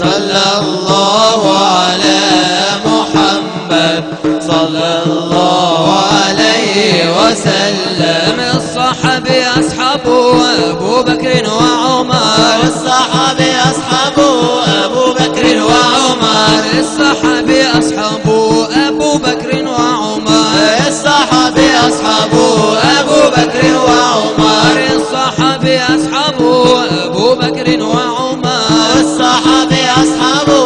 صلى الله على محمد صلى الله عليه وسلم. الصحابي أصحابه أبو بكر وعمر، الصحابي أصحابه أبو بكر وعمر، الصحابي أصحابه أبو بكر وعمر، الصحابي أصحابه أبو بكر وعمر، الصحابي أصحابه أبو بكر وعمر، الصحابي أصحابه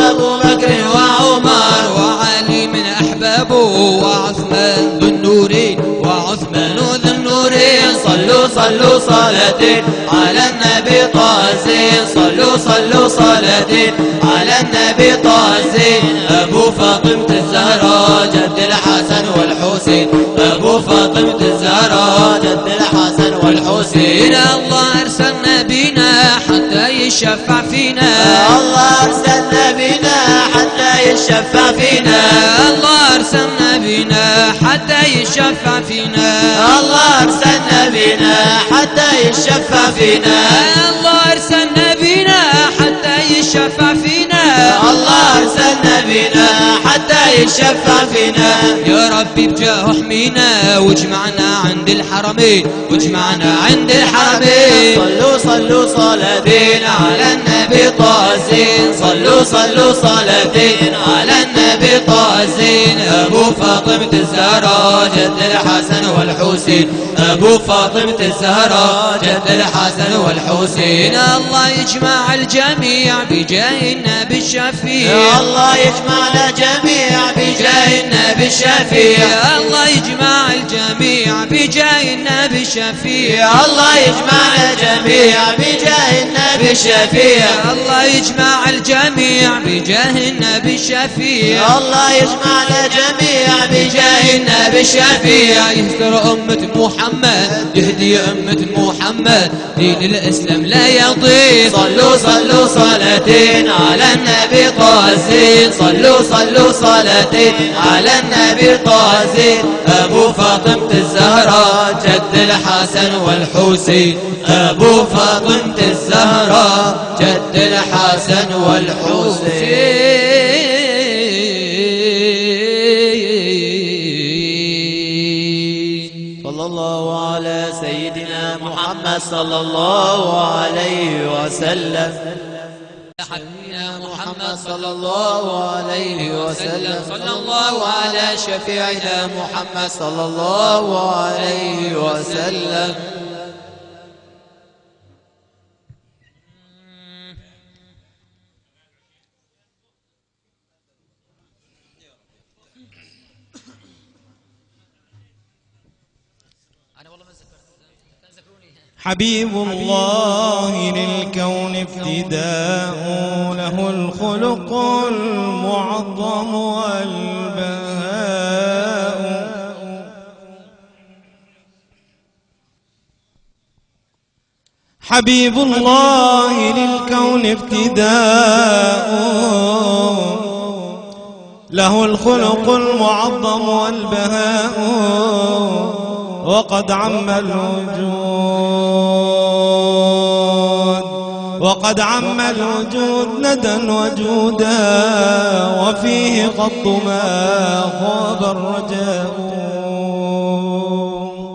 أبو بكر وعمر، وعلي من أحبابه وعثمان ذو النورين، وعثمان ذو النورين. صلوا صلوا صلاتين على النبي طازين، صلوا صلوا صلاتين على النبي طازين. أبو فاطمة الزهراء جد الحسن والحسين، أبو فاطمة الزهراء جد الحسن والحسين. الله أرسل نبينا حتى يشفع فينا، الله أرسل نبينا حتى يشفع فينا، الله أرسل نبينا حتى يشفع فينا، الله أرسل نبينا حتى يشفع فينا، الله أرسل نبينا حتى يشفع فينا، الله أرسل نبينا حتى يشفع فينا. يا ربي بجاه احمينا واجمعنا عند الحرمين، واجمعنا عند الحرمين. صلوا صلوا صلاتين على النبي طازين، صلوا صلوا صلاتين على النبي طازين. أبو فاطمة الزهراء جد الحسن والحسين، أبو فاطمة الزهراء جد الحسن والحسين. الله يجمع الجميع بجاه النبي الشفيع، الله يجمعنا جميع بجاه النبي الشفيع، الله يجمع الجميع بجاه النبي الشفيع، الله يجمعنا جميع بجاه النبي الشفيع، الله يجمع الجميع بجاه النبي الشفيع، الله يجمعنا جميع بجاه النبي الشفيع. يهدر أمة محمد، يهدي أمة محمد، دين الإسلام لا يضيع. صلوا صلوا صلاتين على النبي طازين، صلوا صلوا صلاتين على النبي طازين. أبو فاطمة الزهراء جد الحسن والحسين، أبو فاطمة الزهراء جد الحسن والحسين. صلى الله على سيدنا محمد صلى الله عليه وسلم. يا محمد صلى الله عليه وسلم، صلى الله على شفيعنا محمد صلى الله عليه وسلم. حبيب الله للكون ابتداء، له الخلق المعظم والبهاء. حبيب الله للكون ابتداء، له الخلق المعظم والبهاء. وقد عم الوجود، وقد عم الوجود ندى وجودا، وفيه قط ما خاب الرجاء.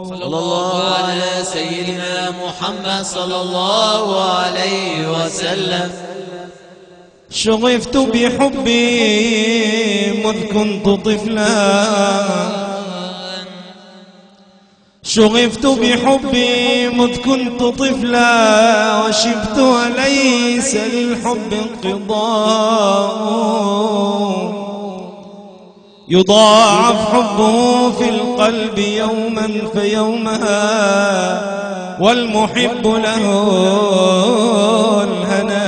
صلى الله على سيدنا محمد صلى الله عليه وسلم. شغفت بحبي مذ كنت طفلا، شغفت بحبي مذ كنت طفلا، وشبت وليس للحب انقضاء. يضاعف حبه في القلب يوما فيومها، والمحب له الهنا